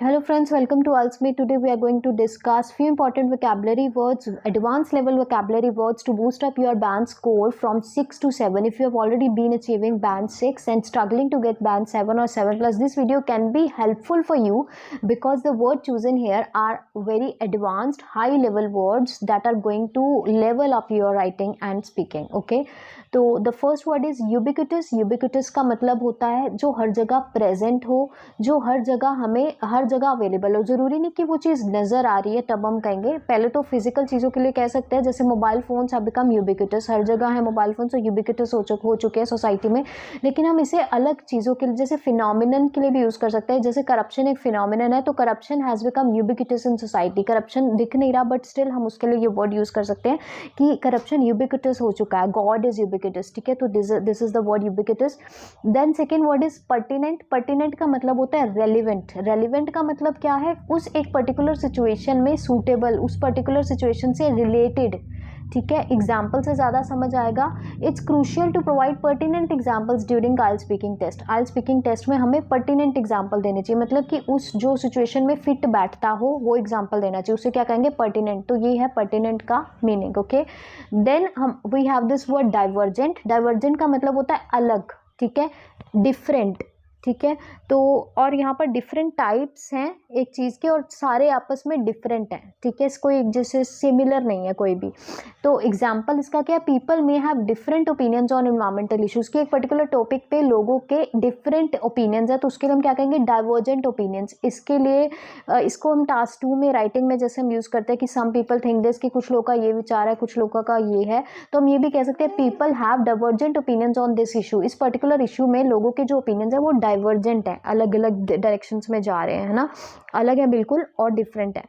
Hello friends, welcome to Alsme. Today we are going to discuss few important vocabulary words, advanced level vocabulary words to boost up your band score from 6 to 7. If you have already been achieving band 6 and struggling to get band 7 or 7 plus, this video can be helpful for you because the word chosen here are very advanced high level words that are going to level up your writing and speaking. Okay, तो the first word is ubiquitous. Ubiquitous का मतलब होता है जो हर जगह present हो, जो हर जगह हमें हर जगह अवेलेबल हो. ज़रूरी नहीं कि वो चीज़ नज़र आ रही है तब हम कहेंगे. पहले तो फिजिकल चीज़ों के लिए कह सकते हैं, जैसे mobile phones have become ubiquitous. हर जगह है मोबाइल फ़ोन, तो यूबिक्विटस हो चुके हैं सोसाइटी में. लेकिन हम इसे अलग चीज़ों के लिए, जैसे फिनोमिनन के लिए भी यूज़ कर सकते हैं. जैसे करप्शन एक फिनोमिनन है, तो corruption has become ubiquitous in society. Corruption दिख नहीं रहा बट स्टिल हम उसके लिए ये वर्ड यूज़ कर सकते हैं कि करप्शन यूबिक्विटस हो चुका है. God is ubiquitous. ठीक है, तो this is the word ubiquitous. Then second word is pertinent. Pertinent का मतलब होता है रेलिवेंट. रेलिवेंट का मतलब क्या है? उस एक पर्टिकुलर सिचुएशन में सूटेबल, उस पर्टिकुलर सिचुएशन से रिलेटेड. ठीक है, एग्जाम्पल से ज़्यादा समझ आएगा. It's crucial to provide pertinent examples during आइल स्पीकिंग टेस्ट. आइल स्पीकिंग टेस्ट में हमें पर्टिनेंट एग्जाम्पल देने चाहिए, मतलब कि उस जो सिचुएशन में फिट बैठता हो वो एग्जाम्पल देना चाहिए. उसे क्या कहेंगे? पर्टिनेंट. तो ये है पर्टिनेंट का मीनिंग. ओके, देन हम we have this word divergent. Divergent का मतलब होता है अलग. ठीक है, डिफरेंट. ठीक है, तो और यहाँ पर डिफरेंट टाइप्स हैं एक चीज़ के और सारे आपस में डिफरेंट हैं. ठीक है, इसको एक जैसे सिमिलर नहीं है कोई भी. तो एग्जाम्पल इसका क्या है? People may have different opinions on environmental issues. की एक पर्टिकुलर टॉपिक पे लोगों के डिफरेंट ओपिनियंस है, तो उसके लिए हम क्या कहेंगे? Divergent opinions. इसके लिए इसको हम टास्क 2 में राइटिंग में जैसे हम यूज़ करते हैं कि सम पीपल थिंक दिस, कि कुछ लोगों का ये विचार है, कुछ लोगों का ये है, तो हम ये भी कह सकते हैं people have divergent opinions on this issue. इस पर्टिकुलर इशू में लोगों के जो ओपिनियंस है वो डाइवर्जेंट है, अलग अलग डायरेक्शंस में जा रहे हैं, है ना, अलग है बिल्कुल और डिफरेंट है.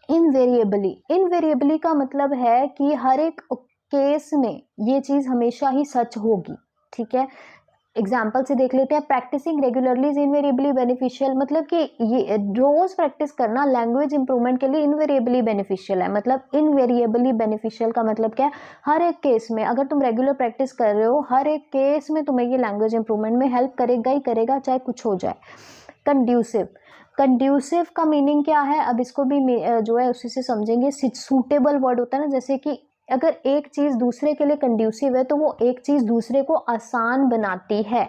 इनवेरिएबली. इनवेरिएबली का मतलब है कि हर एक केस में ये चीज़ हमेशा ही सच होगी. ठीक है, एग्जाम्पल से देख लेते हैं. Practicing regularly is invariably beneficial. मतलब कि ये रोज प्रैक्टिस करना लैंग्वेज इंप्रूवमेंट के लिए इनवेरिएबली बेनिफिशियल है. मतलब इनवेरिएबली बेनिफिशियल का मतलब क्या है? हर एक केस में अगर तुम रेगुलर प्रैक्टिस कर रहे हो, हर एक केस में तुम्हें ये लैंग्वेज इंप्रूवमेंट में हेल्प करेगा ही करेगा, चाहे कुछ हो जाए. कंड्यूसिव. कंड्यूसिव का मीनिंग क्या है? अब इसको भी जो है उसी से समझेंगे. सूटेबल वर्ड होता है ना, जैसे कि अगर एक चीज़ दूसरे के लिए कंड्यूसिव है तो वो एक चीज़ दूसरे को आसान बनाती है.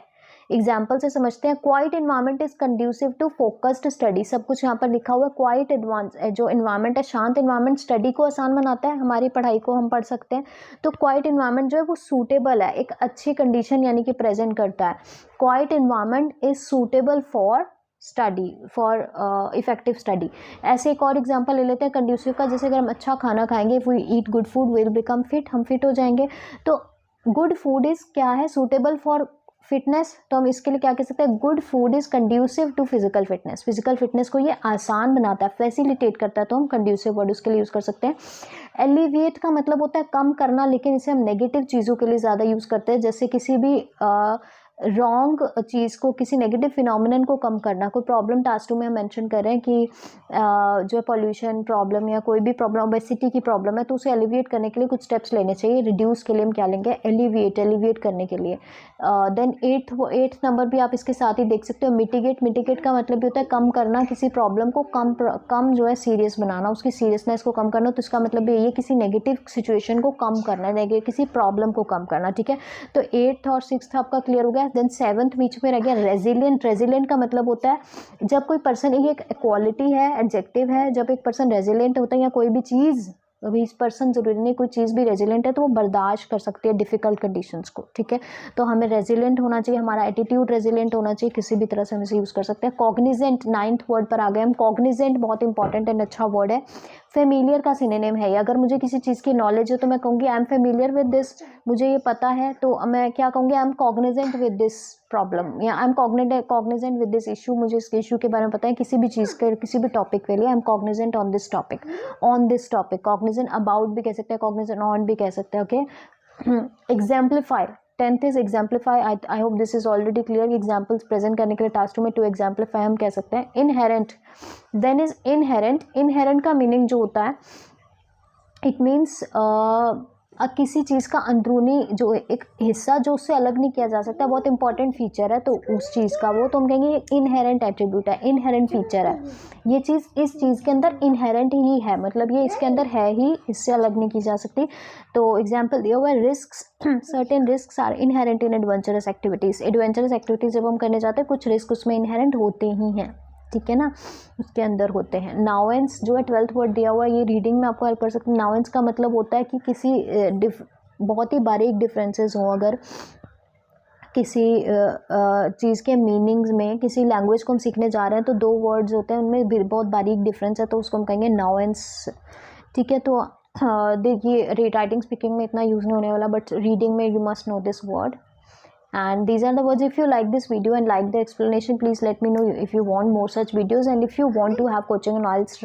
एग्जाम्पल से समझते हैं. Quiet environment is conducive to focused study. सब कुछ यहाँ पर लिखा हुआ है. क्वाइट एडवांस जो एनवायरनमेंट है, शांत एनवायरनमेंट स्टडी को आसान बनाता है, हमारी पढ़ाई को हम पढ़ सकते हैं. तो क्वाइट एनवायरनमेंट जो है वो सूटेबल है, एक अच्छी कंडीशन यानी कि प्रेजेंट करता है. Quite environment is suitable for study, for effective study. ऐसे एक और एग्जांपल ले लेते हैं कंड्यूसिव का. जैसे अगर हम अच्छा खाना खाएंगे, if we eat good food will become fit, हम फिट हो जाएंगे. तो गुड फूड इज क्या है? Suitable for fitness. तो हम इसके लिए क्या कह सकते हैं? Good food is conducive to physical fitness. Physical fitness को ये आसान बनाता है, फैसिलिटेट करता है, तो हम कंड्यूसिव वर्ड उसके लिए यूज़ कर सकते हैं. एलिविएट का मतलब होता है कम करना, लेकिन इसे हम नेगेटिव चीज़ों के लिए ज़्यादा यूज़ करते हैं. जैसे किसी भी रॉन्ग चीज़ को, किसी नेगेटिव फिनोमिनन को कम करना. कोई प्रॉब्लम टास्क 2 में हम मेंशन कर रहे हैं कि जो है पॉल्यूशन प्रॉब्लम या कोई भी प्रॉब्लम, ओबेसिटी की प्रॉब्लम है, तो उसे एलिविएट करने के लिए कुछ स्टेप्स लेने चाहिए. रिड्यूस के लिए हम क्या लेंगे? एलिविएट. एलिविएट करने के लिए. देन एट्थ नंबर भी आप इसके साथ ही देख सकते हो. मिटिगेट. मिटिगेट का मतलब भी होता है कम करना, किसी प्रॉब्लम को कम जो है सीरियस बनाना, उसकी सीरियसनेस को कम करना. तो इसका मतलब भी ये किसी नेगेटिव सिचुएशन को कम करना, किसी प्रॉब्लम को कम करना. ठीक है, तो 8th और 6th आपका क्लियर हो गया. देन 7th बीच में रह गया रेजिलियंट. रेजिलियंट का मतलब होता है जब कोई पर्सन, ये एक क्वालिटी है, एडजेक्टिव है, जब एक पर्सन रेजिलियंट होता है या कोई भी चीज़, अभी इस पर्सन जरूरी नहीं, कोई चीज़ भी रेजिलियंट है तो वो बर्दाश्त कर सकती है डिफ़िकल्ट कंडीशंस को. ठीक है, तो हमें रेजिलियंट होना चाहिए, हमारा एटीट्यूड रेजिलियंट होना चाहिए, किसी भी तरह से हम इसे यूज़ कर सकते हैं. कॉग्निजेंट. 9th वर्ड पर आ गए हम. कॉग्निजेंट बहुत इंपॉर्टेंट एंड अच्छा वर्ड है. फेमिलियर का सिनोनिम है. अगर मुझे किसी चीज़ की नॉलेज है तो मैं कहूँगी I am familiar with this, मुझे ये पता है, तो मैं क्या कहूँगी? I am cognizant with this problem, या I am cognizant with this issue. मुझे इस इशू के बारे में पता है, किसी भी चीज़ के, किसी भी टॉपिक के लिए आई am Cognizant on this topic. On this topic. Cognizant about भी कह सकते हैं, कॉग्निजेंट ऑन भी कह सकते हैं. Okay. Exemplify. 10th is exemplify. I hope this is already clear. Examples present करने के लिए टास्क 2 में टू एग्जाम्पलीफाई हम कह सकते हैं. Inherent. Then is inherent. Inherent का मीनिंग जो होता है, इट मीन्स किसी चीज़ का अंदरूनी जो एक हिस्सा जो उससे अलग नहीं किया जा सकता, बहुत इंपॉर्टेंट फीचर है तो उस चीज़ का, वो तो हम कहेंगे इनहेरेंट एट्रीब्यूट है, इनहेरेंट फीचर है, ये चीज़ इस चीज़ के अंदर इनहेरेंट ही है, मतलब ये इसके अंदर है ही, इससे अलग नहीं की जा सकती। तो एग्जाम्पल दिया हुआ है risks, certain risks are inherent in adventurous activities. Adventurous activities जब हम करने जाते हैं कुछ रिस्क उसमें इनहेरेंट होते ही हैं, ठीक है ना, उसके अंदर होते हैं। नाउंस जो है 12th वर्ड दिया हुआ है, ये रीडिंग में आपको हेल्प कर सकते हैं। नाउंस का मतलब होता है कि किसी बहुत ही बारीक डिफरेंसेस हों, अगर किसी चीज़ के मीनिंग्स में, किसी लैंग्वेज को हम सीखने जा रहे हैं तो 2 वर्ड्स होते हैं उनमें बहुत बारीक डिफरेंस है तो उसको हम कहेंगे नाउंस, ठीक है। तो देखिए राइटिंग स्पीकिंग में इतना यूज़ नहीं होने वाला, बट रीडिंग में you must know this word. And these are the words. If you like this video and like the explanation, please let me know if you want more such videos, and if you want to have coaching on IELTS,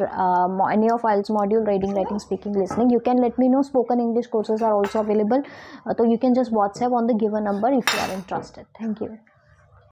any of IELTS module, reading, writing, speaking, listening, you can let me know. Spoken English courses are also available, so you can just WhatsApp on the given number if you are interested. Thank you.